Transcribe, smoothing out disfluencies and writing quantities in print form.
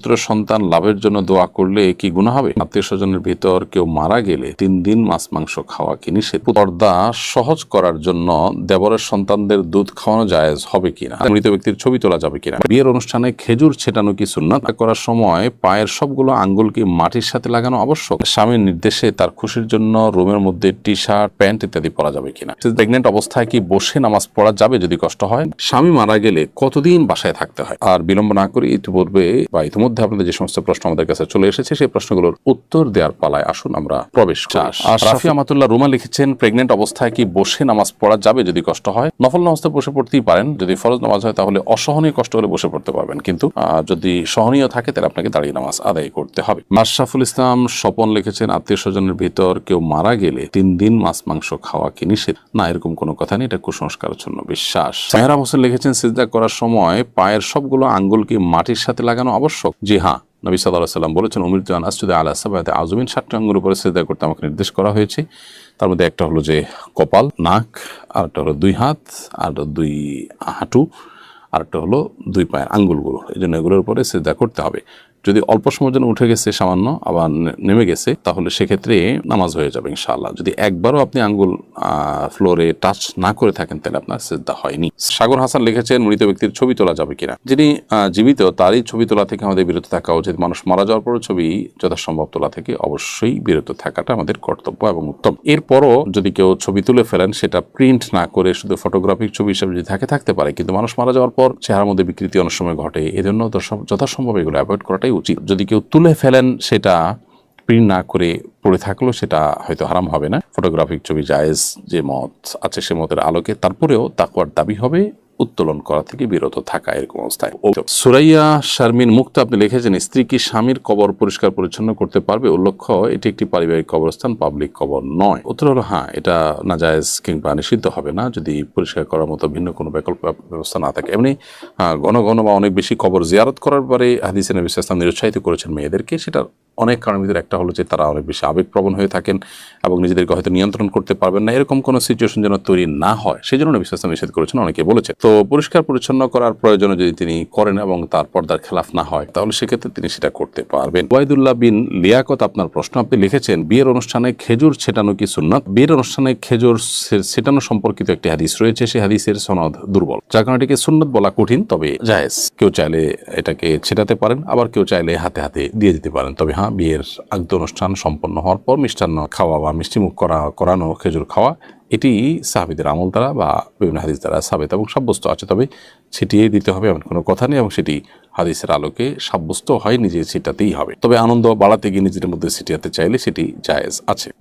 পুত্র সন্তান লাভের জন্য দোয়া করলে কি গুনাহ হবে? আত্মীয় স্বজনের ভিতর কেউ মারা গেলে 3 দিন মাছ মাংস খাওয়া কি নিষেধ? পর্দা সহজ করার জন্য দেবরের সন্তানদের দুধ খাওয়ানো জায়েজ হবে কিনা? মৃত ব্যক্তির ছবি তোলা যাবে কিনা? বিয়ের অনুষ্ঠানে খেজুর ছেটানো কি সুন্নাত? করার সময় পায়ের সবগুলো আঙ্গুল কি মাটির সাথে লাগানো আবশ্যক? স্বামীর নির্দেশে তার খুশির জন্য রুমের মধ্যে টি শার্ট প্যান্ট ইত্যাদি পরা যাবে কিনা? প্রেগনেন্ট অবস্থায় কি বসে নামাজ পড়া যাবে যদি কষ্ট হয়? স্বামী মারা গেলে কতদিন বাসায় থাকতে হয়? আর বিলম্ব না করে ইতিমধ্যে আপনাদের যে সমস্ত প্রশ্ন আমাদের কাছে চলে এসেছে সেই প্রশ্নগুলোর উত্তর দেওয়ার পালায় আসুন আমরা প্রবেশ করি। রাফি আমাতুল্লাহ রুমা লিখেছেন, প্রেগনেন্ট অবস্থায় কি বসে নামাজ পড়া যাবে যদি কষ্ট হয়? নফল নামাজ তো বসে পড়তেই পারেন, যদি ফরজ নামাজ হয় তাহলে অসহনীয় কষ্ট হলে বসে পড়তে পারবেন, কিন্তু যদি সহনীয় থাকে তাহলে আপনাকে দাঁড়িয়ে নামাজ আদায় করতে হবে। মাশরাফুল ইসলাম স্বপন লিখেছেন, আত্মীয় স্বজনের ভিতর কেউ মারা গেলে 3 দিন মাছ মাংস খাওয়া কি নিষেধ? না, এরকম কোনো কথা নেই, এটা কুসংস্কারের জন্য বিশ্বাস। মেহরাব হোসেন লিখেছেন, সিজদা করার সময় পায়ের সবগুলো আঙ্গুল কি মাটির সাথে লাগানো আবশ্যক? জি হ্যাঁ, নবী সাল্লাল্লাহু আলাইহি ওয়াসাল্লাম বলেছেন, উমিরতু আন আসজুদা আলা সাবআতি আযমিন, 7টি আঙ্গুলের উপরে সিজদা করতে আমাকে নির্দেশ করা হয়েছে। তার মধ্যে একটা হলো যে কপাল, নাক, আরেকটা হলো 2 হাত, আর 2 হাঁটু, আরেকটা হলো 2 পায়ের আঙ্গুলগুলো। এই জন্য এগুলোর উপরে সিজদা করতে হবে। যদি অল্প সময়ের জন্য উঠে গেছে সামান্য আবার নেমে গেছে তাহলে সেক্ষেত্রে নামাজ হয়ে যাবে ইনশাআল্লাহ। যদি একবারও আপনি আঙ্গুল ফ্লোরে টাচ না করে থাকেন তাহলে আপনার সিজদা হয়নি। সাগর হাসান লিখেছেন, মৃত ব্যক্তির ছবি তোলা যাবে কিনা? যিনি জীবিত তারই ছবি তোলা থেকে আমাদের বিরত থাকা উচিত। মানুষ মারা যাওয়ার পরও ছবি যথাসম্ভব তোলা থেকে অবশ্যই বিরত থাকাটা আমাদের কর্তব্য এবং উত্তম। এরপরও যদি কেউ ছবি তুলে ফেলেন সেটা প্রিন্ট না করে শুধু ফটোগ্রাফিক ছবি হিসেবে যদি থাকতে পারে, কিন্তু মানুষ মারা যাওয়ার পর চেহারার মধ্যে বিকৃতি অনেক সময় ঘটে, এজন্য যথাসম্ভব এগুলো অ্যাভয়েড করাটাই উচিত। যদি কেউ তুলে ফেলেন সেটা প্রিন্ট না করে পড়ে থাকলেও সেটা হয়তো হারাম হবে না। ফটোগ্রাফিক ছবি জায়েজ যে মত আছে সে মতের আলোকে তারপরেও তাকওয়ার দাবি হবে উত্তোলন করা থেকে বিরত থাকা এরকম অবস্থায়। সুরাইয়া শারমিন মুক্তা আপনি লিখেছেন, স্ত্রী কি স্বামীর কবর পরিষ্কার পরিচ্ছন্ন করতে পারবে? উল্লেখ্য এটি একটি পারিবারিক কবরস্থান, পাবলিক কবর নয়। উত্তর হলো হ্যাঁ, এটা নাজায়েজ কিংবা নিষিদ্ধ হবে না যদি পরিষ্কার করার মতো ভিন্ন কোনো বিকল্প ব্যবস্থা না থাকে। এমনি ঘন ঘন বা অনেক বেশি কবর জিয়ারত করার পরে হাদিসে নবী সাল্লাল্লাহু আলাইহি ওয়াসাল্লাম নিরুৎসাহিত করেছেন মেয়েদেরকে। সেটা অনেক কারণের ভিতরে একটা হলো যে তারা অনেক বেশি আবেগপ্রবণ হয়ে থাকেন এবং নিজেদেরকে হয়তো নিয়ন্ত্রণ করতে পারবেন না, এরকম কোনো সিচুয়েশন যেন তৈরি না হয় সেই জন্য নবী সাল্লাল্লাহু আলাইহি ওয়াসাল্লাম নিষেধ করেছেন, অনেকে বলেছে। তো পরিষ্কার পরিচ্ছন্ন করার প্রয়োজনে যদি তিনি করেন এবং তার পর্দার খেলাফ না হয় তাহলে সেক্ষেত্রে তিনি সেটা করতে পারবেন। ওয়াইদুল্লাহ বিন লিয়াকত আপনার প্রশ্ন, আপনি লিখেছেন, বিয়ের অনুষ্ঠানে খেজুর ছেটানো কি সুন্নাত? বিয়ের অনুষ্ঠানে খেজুর ছেটানো সম্পর্কিত একটি হাদিস রয়েছে, সেই হাদিসের সনদ দুর্বল, যার কারণে এটিকে সুন্নাত বলা কঠিন, তবে জায়েজ। কেউ চাইলে এটাকে ছেটাতে পারেন, আবার কেউ চাইলে হাতে হাতে দিয়ে দিতে পারেন। তবে হ্যাঁ, বিয়ের অনুষ্ঠান সম্পন্ন হওয়ার পর মিষ্টান্ন খাওয়া বা মিষ্টিমুখ করানো খেজুর খাওয়া এটি সাহাবীদের আমল দ্বারা বা বিভিন্ন হাদিস দ্বারা সাবেত এবং সাব্যস্ত আছে। তবে ছিটিয়ে দিতে হবে এমন কোনো কথা নেই এবং সেটি হাদিসের আলোকে সাব্যস্ত হয় নিজে ছিটাতেই হবে। তবে আনন্দ বাড়াতে গিয়ে নিজের মধ্যে ছিটিয়াতে চাইলে সেটি জায়েজ আছে।